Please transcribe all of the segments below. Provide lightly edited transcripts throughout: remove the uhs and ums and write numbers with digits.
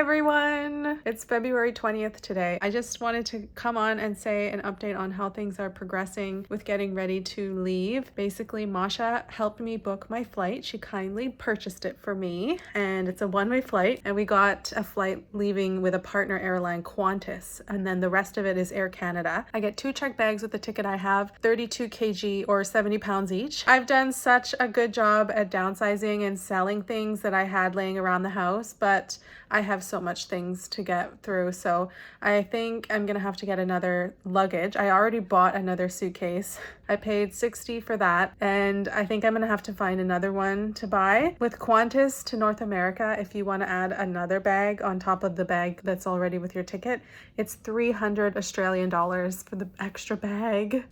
everyone! It's February 20th today. I just wanted to come on and say an update on how things are progressing with getting ready to leave. Basically, Masha helped me book my flight. She kindly purchased it for me, and it's a one-way flight, and we got a flight leaving with a partner airline, Qantas, and then the rest of it is Air Canada. I get 2 checked bags with the ticket I have, 32 kg or 70 pounds each. I've done such a good job at downsizing and selling things that I had laying around the house, but I have so much things to get through, so I think I'm gonna have to get another luggage. I already bought another suitcase. I paid $60 for that, and I think I'm gonna have to find another one to buy. With Qantas to North America, if you want to add another bag on top of the bag that's already with your ticket, it's 300 Australian dollars for the extra bag.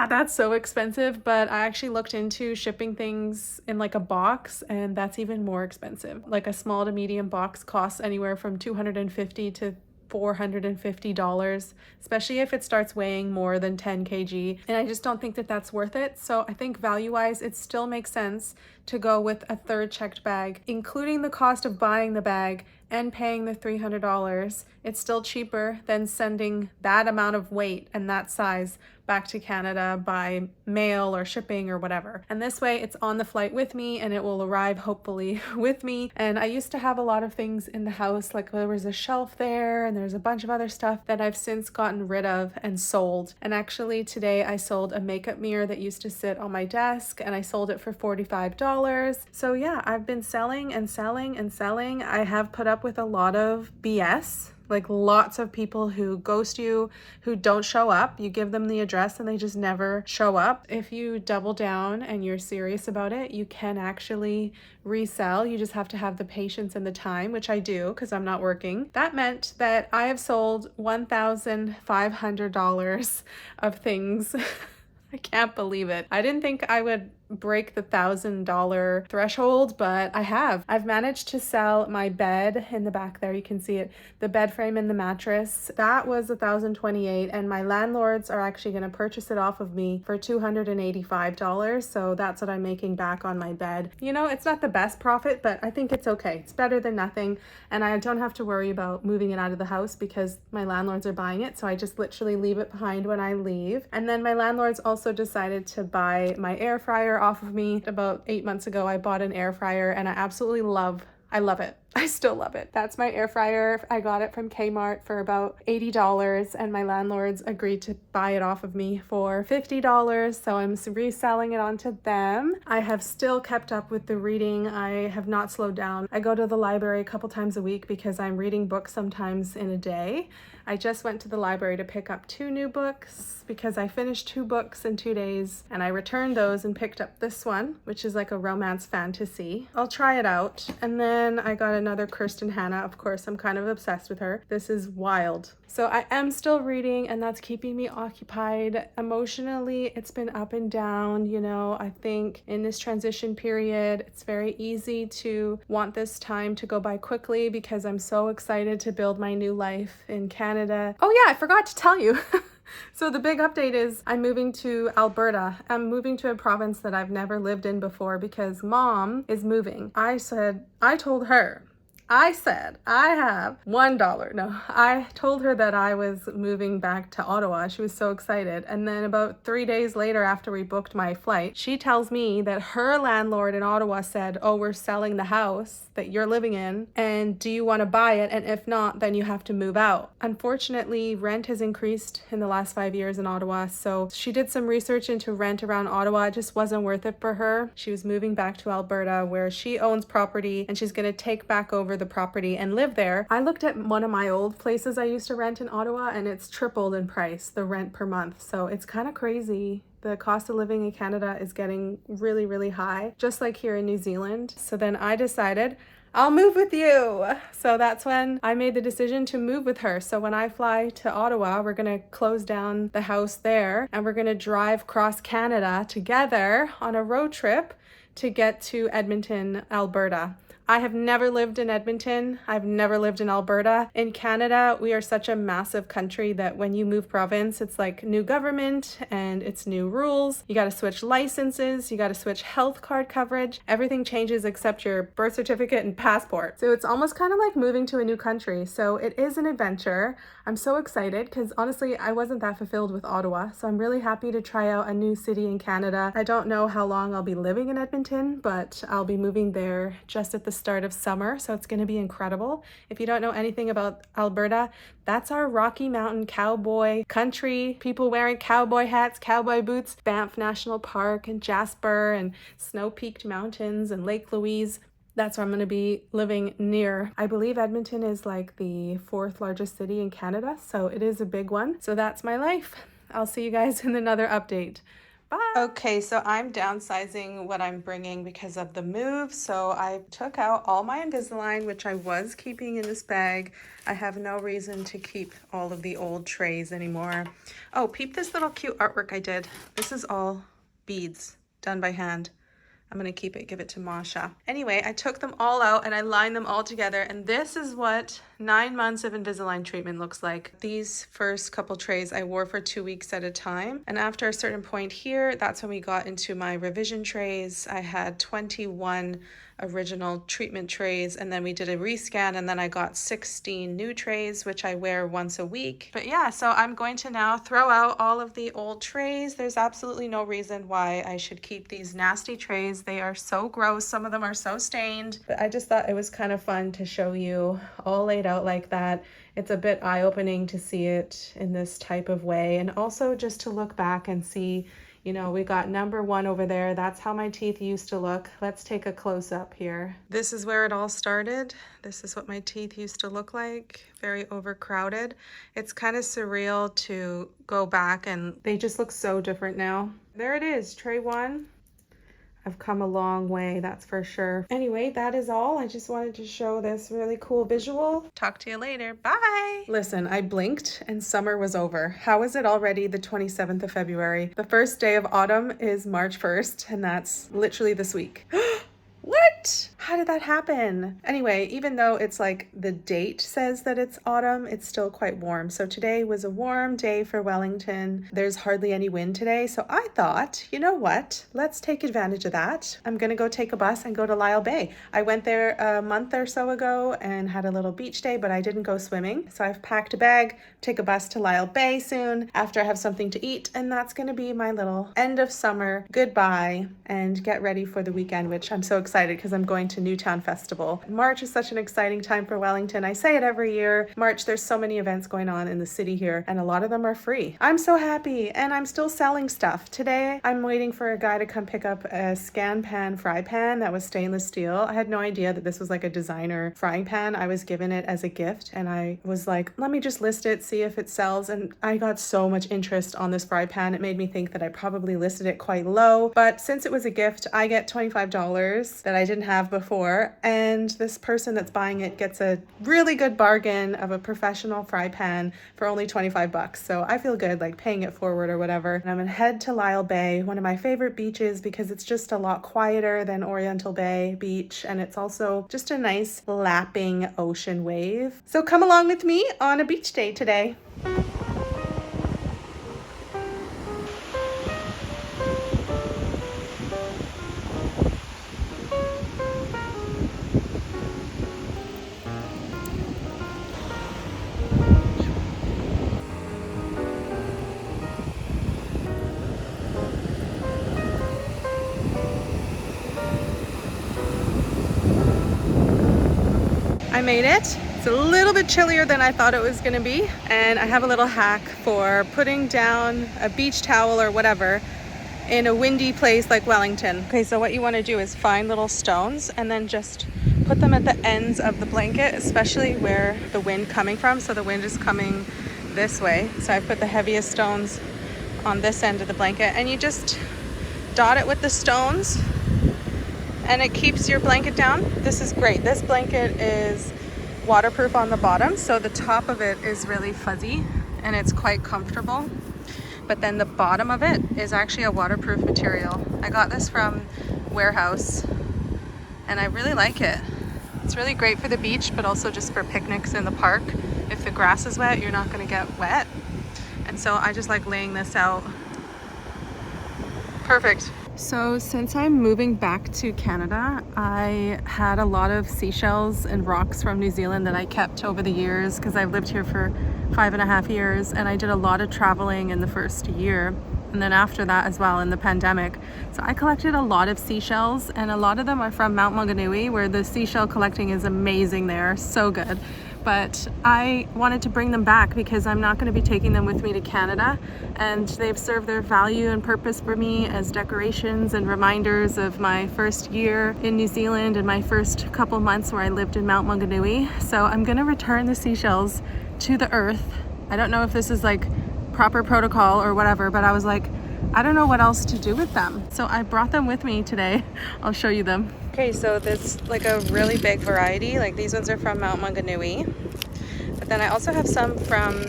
That's so expensive, but I actually looked into shipping things in like a box, and that's even more expensive. Like a small to medium box costs anywhere from $250 to $450, especially if it starts weighing more than 10 kg. And I just don't think that that's worth it. So I think value-wise, it still makes sense to go with a third checked bag, including the cost of buying the bag and paying the $300. It's still cheaper than sending that amount of weight and that size back to Canada by mail or shipping or whatever. And this way it's on the flight with me, and it will arrive hopefully with me. And I used to have a lot of things in the house, like there was a shelf there and there's a bunch of other stuff that I've since gotten rid of and sold. And actually today I sold a makeup mirror that used to sit on my desk, and I sold it for $45. So yeah, I've been selling and selling and selling. I have put up with a lot of BS, like lots of people who ghost you, who don't show up. You give them the address and they just never show up. If you double down and you're serious about it, you can actually resell. You just have to have the patience and the time, which I do because I'm not working. That meant that I have sold $1,500 of things. I can't believe it. I didn't think I would break the $1,000 threshold, but I have. I've managed to sell my bed in the back there. You can see it, the bed frame and the mattress. That was $1,028, and my landlords are actually going to purchase it off of me for $285. So that's what I'm making back on my bed. You know, it's not the best profit, but I think it's okay. It's better than nothing, and I don't have to worry about moving it out of the house because my landlords are buying it. So I just literally leave it behind when I leave. And then my landlords also decided to buy my air fryer off of me. About 8 months ago, I bought an air fryer, and I absolutely love it. I still love it. That's my air fryer. I got it from Kmart for about $80, and my landlords agreed to buy it off of me for $50. So I'm reselling it onto them. I have still kept up with the reading. I have not slowed down. I go to the library a couple times a week because I'm reading books sometimes in a day. I just went to the library to pick up 2 new books because I finished 2 books in 2 days, and I returned those and picked up this one, which is like a romance fantasy. I'll try it out. And then I got another Kirsten Hanna. Of course, I'm kind of obsessed with her. This is wild. So I am still reading, and that's keeping me occupied. Emotionally, it's been up and down. You know, I think in this transition period, it's very easy to want this time to go by quickly because I'm so excited to build my new life in Canada. Oh yeah, I forgot to tell you. So the big update is I'm moving to Alberta. I'm moving to a province that I've never lived in before because Mom is moving. I told her I have $1. No, I told her that I was moving back to Ottawa. She was so excited. And then about 3 days later, after we booked my flight, she tells me that her landlord in Ottawa said, "Oh, we're selling the house that you're living in, and do you want to buy it? And if not, then you have to move out." Unfortunately, rent has increased in the last 5 years in Ottawa. So she did some research into rent around Ottawa. It just wasn't worth it for her. She was moving back to Alberta where she owns property, and she's going to take back over the property and live there. I looked at one of my old places I used to rent in Ottawa, and it's tripled in price, the rent per month. So it's kind of crazy. The cost of living in Canada is getting really, really high, just like here in New Zealand. So then I decided I'll move with you. So that's when I made the decision to move with her. So when I fly to Ottawa, we're gonna close down the house there, and we're gonna drive across Canada together on a road trip to get to Edmonton, Alberta. I have never lived in Edmonton. I've never lived in Alberta. In Canada, we are such a massive country that when you move province, it's like new government and it's new rules. You got to switch licenses, you got to switch health card coverage. Everything changes except your birth certificate and passport. So it's almost kind of like moving to a new country. So it is an adventure. I'm so excited because honestly, I wasn't that fulfilled with Ottawa. So I'm really happy to try out a new city in Canada. I don't know how long I'll be living in Edmonton, but I'll be moving there just at the start of summer. So it's going to be incredible. If you don't know anything about Alberta, that's our Rocky Mountain cowboy country. People wearing cowboy hats, cowboy boots, Banff National Park and Jasper and snow-peaked mountains and Lake Louise. That's where I'm going to be living near. I believe Edmonton is like the 4th largest city in Canada, so it is a big one. So that's my life. I'll see you guys in another update. Bye. Okay, so I'm downsizing what I'm bringing because of the move. So I took out all my Invisalign, which I was keeping in this bag. I have no reason to keep all of the old trays anymore. Oh, peep this little cute artwork I did. This is all beads done by hand. I'm gonna keep it, give it to Masha. Anyway, I took them all out and I lined them all together, and this is what 9 months of Invisalign treatment looks like. These first couple trays I wore for 2 weeks at a time, and after a certain point here, that's when we got into my revision trays. I had 21 original treatment trays, and then we did a rescan, and then I got 16 new trays, which I wear once a week. But yeah, so I'm going to now throw out all of the old trays. There's absolutely no reason why I should keep these nasty trays. They are so gross. Some of them are so stained, but I just thought it was kind of fun to show you all laid out like that. It's a bit eye-opening to see it in this type of way, and also just to look back and see, you know, we got number 1 over there. That's how my teeth used to look. Let's take a close-up here. This is where it all started. This is what my teeth used to look like. Very overcrowded. It's kind of surreal to go back and they just look so different now. There it is, tray 1. I've come a long way, that's for sure. Anyway, that is all. I just wanted to show this really cool visual. Talk to you later. Bye. Listen, I blinked and summer was over. How is it already the 27th of February? The first day of autumn is March 1st, and that's literally this week. What? How did that happen? Anyway, even though it's like the date says that it's autumn, it's still quite warm. So today was a warm day for Wellington. There's hardly any wind today. So I thought, you know what? Let's take advantage of that. I'm going to go take a bus and go to Lyle Bay. I went there a month or so ago and had a little beach day, but I didn't go swimming. So I've packed a bag, take a bus to Lyle Bay soon after I have something to eat. And that's going to be my little end of summer goodbye and get ready for the weekend, which I'm so excited because I'm going to Newtown Festival. March is such an exciting time for Wellington. I say it every year. March, there's so many events going on in the city here, and a lot of them are free. I'm so happy, and I'm still selling stuff. Today, I'm waiting for a guy to come pick up a Scan Pan fry pan that was stainless steel. I had no idea that this was like a designer frying pan. I was given it as a gift, and I was like, let me just list it, see if it sells, and I got so much interest on this fry pan. It made me think that I probably listed it quite low, but since it was a gift, I get $25 that I didn't have before, and this person that's buying it gets a really good bargain of a professional fry pan for only 25 bucks. So I feel good like paying it forward or whatever. And I'm gonna head to Lyle Bay, one of my favorite beaches because it's just a lot quieter than Oriental Bay Beach, and it's also just a nice lapping ocean wave. So come along with me on a beach day today. I made it. It's a little bit chillier than I thought it was gonna be, and I have a little hack for putting down a beach towel or whatever in a windy place like Wellington. Okay, so what you want to do is find little stones and then just put them at the ends of the blanket, especially where the wind coming from. So the wind is coming this way. So I put the heaviest stones on this end of the blanket, and you just dot it with the stones and it keeps your blanket down. This is great. This blanket is waterproof on the bottom, so the top of it is really fuzzy and it's quite comfortable. But then the bottom of it is actually a waterproof material. I got this from Warehouse and I really like it. It's really great for the beach, but also just for picnics in the park. If the grass is wet, you're not going to get wet. And so I just like laying this out. Perfect. So since I'm moving back to Canada, I had a lot of seashells and rocks from New Zealand that I kept over the years because I've lived here for 5.5 years, and I did a lot of traveling in the first year and then after that as well in the pandemic. So I collected a lot of seashells, and a lot of them are from Mount Maunganui, where the seashell collecting is amazing there, so good. But I wanted to bring them back because I'm not going to be taking them with me to Canada, and they've served their value and purpose for me as decorations and reminders of my first year in New Zealand and my first couple months where I lived in Mount Maunganui. So I'm going to return the seashells to the earth. I don't know if this is like proper protocol or whatever, but I was like, I don't know what else to do with them. So I brought them with me today. I'll show you them. Okay, so there's like a really big variety. Like these ones are from Mount Maunganui. But then I also have some from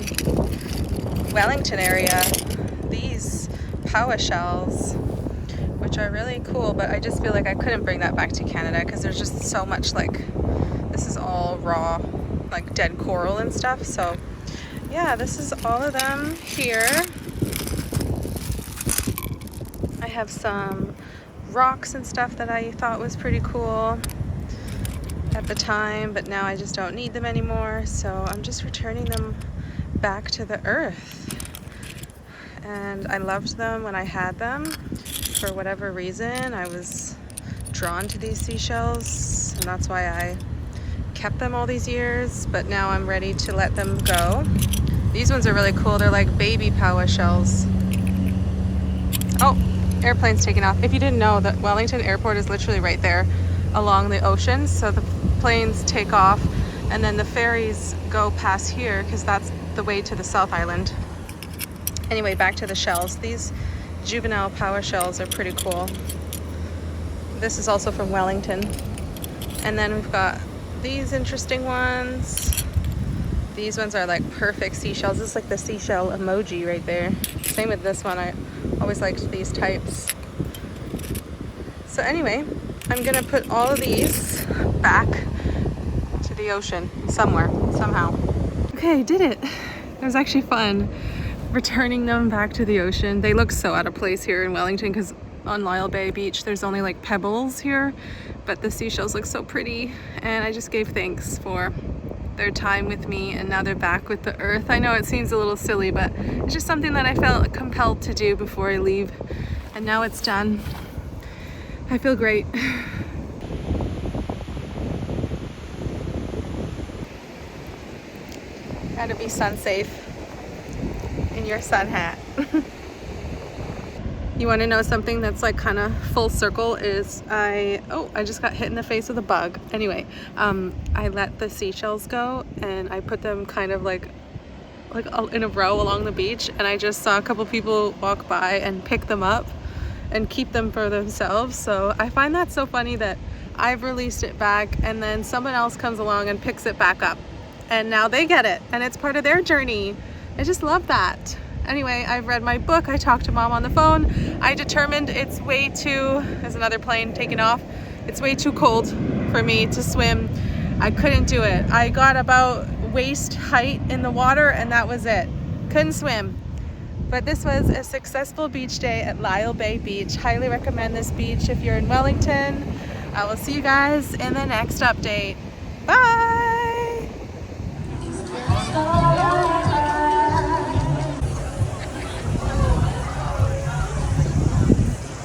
Wellington area. These Paua shells, which are really cool, but I just feel like I couldn't bring that back to Canada because there's just so much, like, this is all raw, like dead coral and stuff. So yeah, this is all of them here. I have some rocks and stuff that I thought was pretty cool at the time, but now I just don't need them anymore. So I'm just returning them back to the earth. And I loved them when I had them. For whatever reason, I was drawn to these seashells, and that's why I kept them all these years, but now I'm ready to let them go. These ones are really cool. They're like baby Paua shells. Oh, airplane's taking off. If you didn't know, that Wellington Airport is literally right there along the ocean. So the planes take off and then the ferries go past here because that's the way to the South Island. Anyway, back to the shells. These juvenile Paua shells are pretty cool. This is also from Wellington. And then we've got these interesting ones. These ones are like perfect seashells. This is like the seashell emoji right there. Same with this one. I always liked these types. So anyway, I'm gonna put all of these back to the ocean somewhere, somehow. Okay, I did it. It was actually fun returning them back to the ocean. They look so out of place here in Wellington because on Lyall Bay Beach there's only like pebbles here, but the seashells look so pretty, and I just gave thanks for their time with me, and now they're back with the earth. I know it seems a little silly, but it's just something that I felt compelled to do before I leave, and now it's done. I feel great. Gotta be sun safe in your sun hat. You want to know something that's like kind of full circle is I just got hit in the face with a bug. Anyway, I let the seashells go and I put them kind of like in a row along the beach, and I just saw a couple people walk by and pick them up and keep them for themselves. So I find that so funny that I've released it back and then someone else comes along and picks it back up, and now they get it and it's part of their journey. I just love that. Anyway, I've read my book, I talked to mom on the phone. I determined it's way too, there's another plane taking off, it's way too cold for me to swim. I couldn't do it. I got about waist height in the water and that was it. Couldn't swim. But this was a successful beach day at Lyall Bay Beach. Highly recommend this beach if you're in Wellington. I will see you guys in the next update. Bye!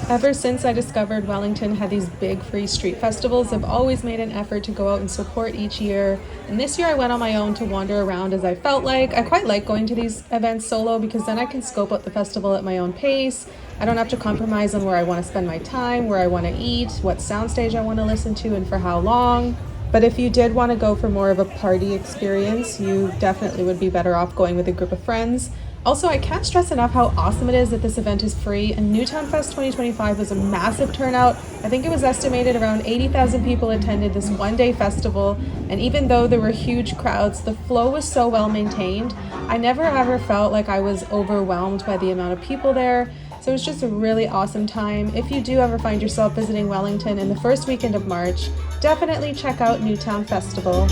Ever since I discovered Wellington had these big free street festivals, I've always made an effort to go out and support each year. And this year I went on my own to wander around as I felt like. I quite like going to these events solo because then I can scope out the festival at my own pace. I don't have to compromise on where I want to spend my time, where I want to eat, what soundstage I want to listen to, and for how long. But if you did want to go for more of a party experience, you definitely would be better off going with a group of friends. Also, I can't stress enough how awesome it is that this event is free, and Newtown Fest 2025 was a massive turnout. I think it was estimated around 80,000 people attended this one-day festival, and even though there were huge crowds, the flow was so well maintained. I never ever felt like I was overwhelmed by the amount of people there. So it's just a really awesome time. If you do ever find yourself visiting Wellington in the first weekend of March, definitely check out Newtown Festival.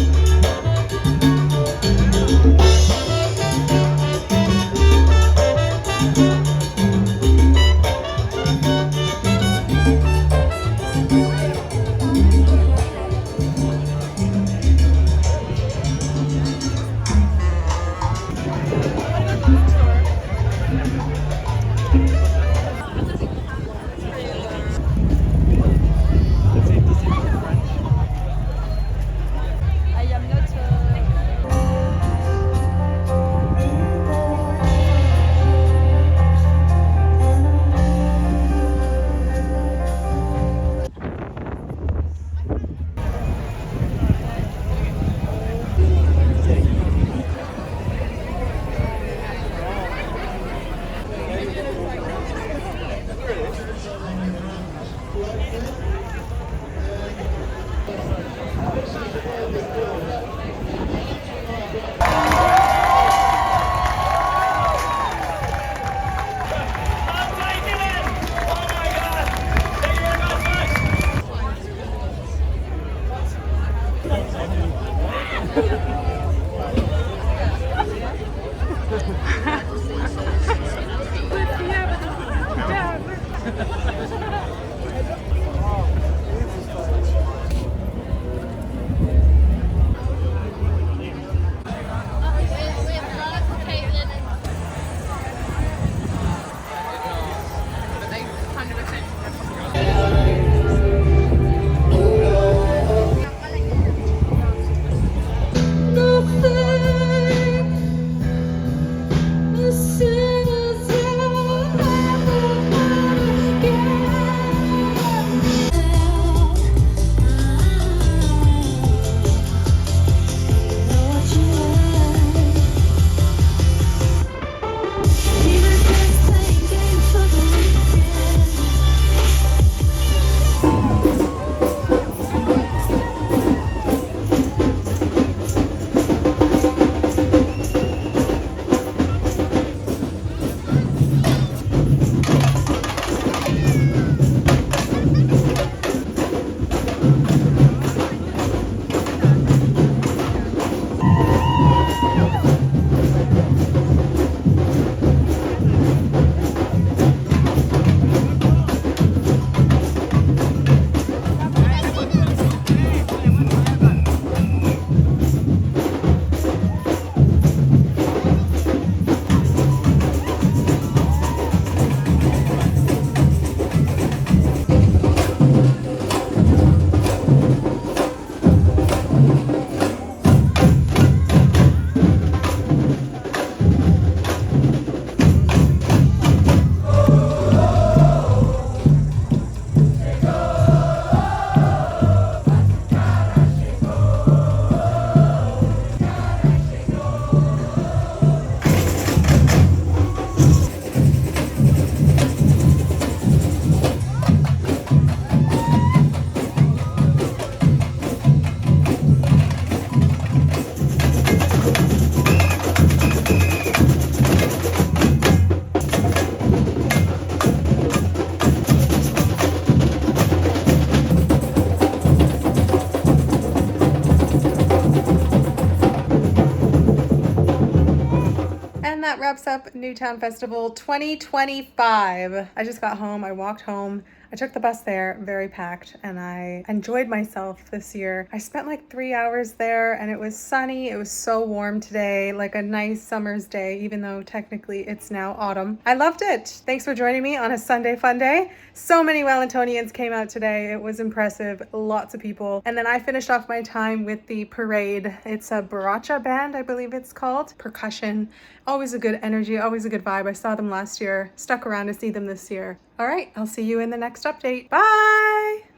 And that wraps up Newtown Festival 2025. I just got home. I walked home. I took the bus there, very packed, and I enjoyed myself this year. I spent like 3 hours there and it was sunny. It was so warm today, like a nice summer's day, even though technically it's now autumn. I loved it. Thanks for joining me on a Sunday fun day. So many Wellingtonians came out today. It was impressive. Lots of people. And then I finished off my time with the parade. It's a baracha band, I believe it's called. Percussion. Always a good energy, always a good vibe. I saw them last year. Stuck around to see them this year. All right, I'll see you in the next update. Bye!